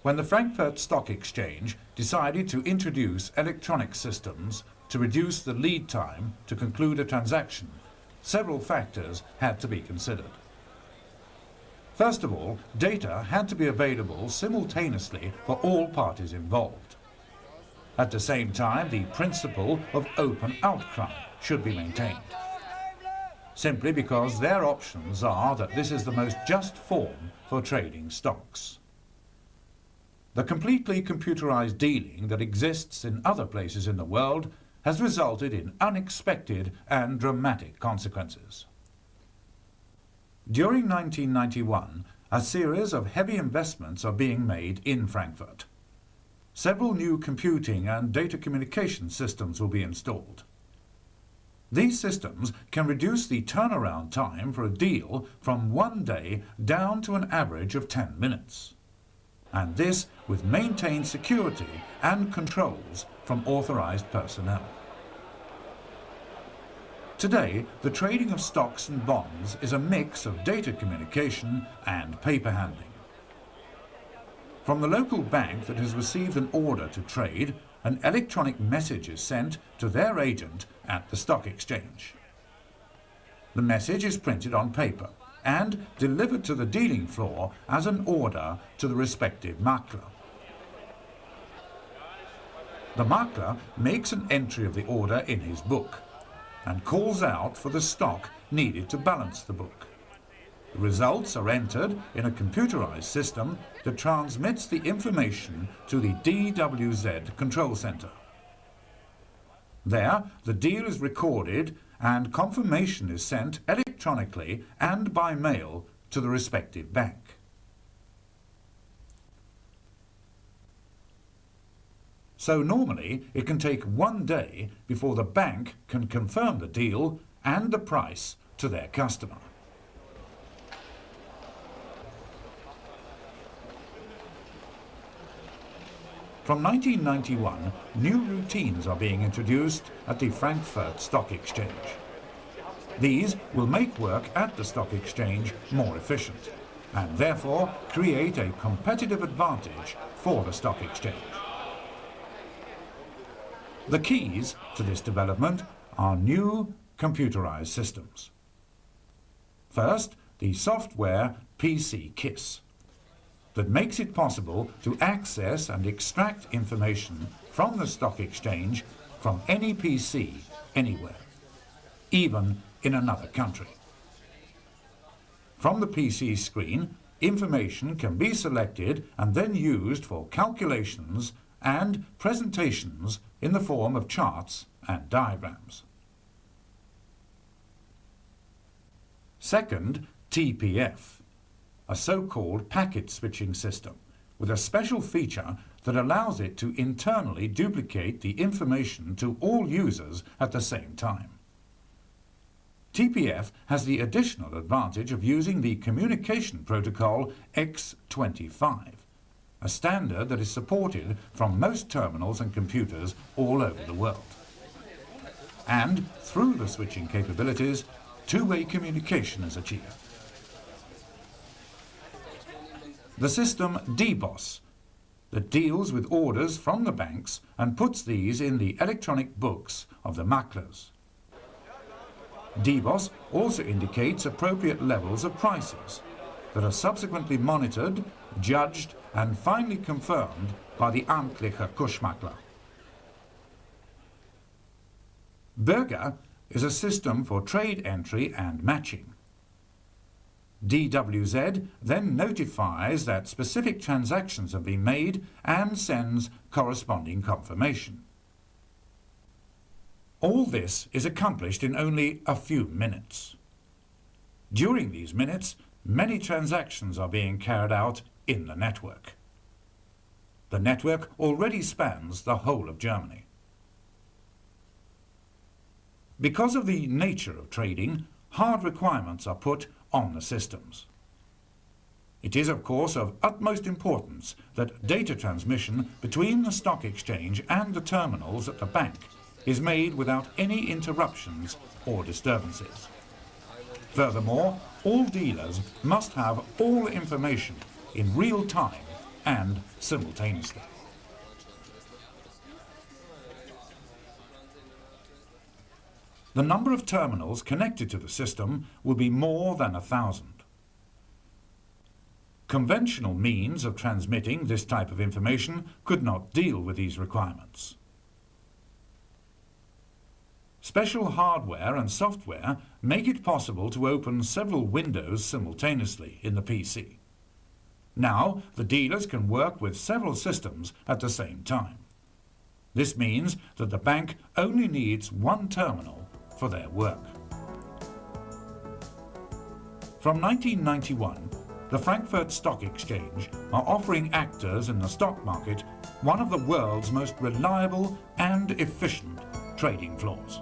When the Frankfurt Stock Exchange decided to introduce electronic systems to reduce the lead time to conclude a transaction, several factors had to be considered. First of all, data had to be available simultaneously for all parties involved. At the same time, the principle of open outcry should be maintained, simply because their options are that this is the most just form for trading stocks. The completely computerized dealing that exists in other places in the world has resulted in unexpected and dramatic consequences. During 1991, a series of heavy investments are being made in Frankfurt. Several new computing and data communication systems will be installed. These systems can reduce the turnaround time for a deal from 1 day down to an average of 10 minutes. And this with maintained security and controls from authorized personnel. Today, the trading of stocks and bonds is a mix of data communication and paper handling. From the local bank that has received an order to trade, an electronic message is sent to their agent at the stock exchange. The message is printed on paper and delivered to the dealing floor as an order to the respective makler. The makler makes an entry of the order in his book and calls out for the stock needed to balance the book. The results are entered in a computerized system that transmits the information to the DWZ control center. There, the deal is recorded and confirmation is sent electronically and by mail to the respective bank. So normally it can take 1 day before the bank can confirm the deal and the price to their customer. From 1991, new routines are being introduced at the Frankfurt Stock Exchange. These will make work at the stock exchange more efficient and therefore create a competitive advantage for the stock exchange. The keys to this development are new computerized systems. First, the software PC KISS that makes it possible to access and extract information from the stock exchange from any PC anywhere, even in another country. From the PC screen, information can be selected and then used for calculations and presentations in the form of charts and diagrams. Second, TPF, a so-called packet switching system with a special feature that allows it to internally duplicate the information to all users at the same time. TPF has the additional advantage of using the communication protocol X25, a standard that is supported from most terminals and computers all over the world. And through the switching capabilities, two-way communication is achieved. The system DBOS that deals with orders from the banks and puts these in the electronic books of the maklers. DBOS also indicates appropriate levels of prices that are subsequently monitored, judged and finally confirmed by the amtliche Kursmakler. Bürger is a system for trade entry and matching. DWZ then notifies that specific transactions have been made and sends corresponding confirmation. All this is accomplished in only a few minutes. During these minutes, many transactions are being carried out in the network. The network already spans the whole of Germany. Because of the nature of trading, hard requirements are put on the systems. It is, of course, of utmost importance that data transmission between the stock exchange and the terminals at the bank is made without any interruptions or disturbances. Furthermore, all dealers must have all information in real time and simultaneously. The number of terminals connected to the system will be more than 1,000. Conventional means of transmitting this type of information could not deal with these requirements. Special hardware and software make it possible to open several windows simultaneously in the PC. Now, the dealers can work with several systems at the same time. This means that the bank only needs one terminal for their work. From 1991, the Frankfurt Stock Exchange are offering actors in the stock market one of the world's most reliable and efficient trading floors.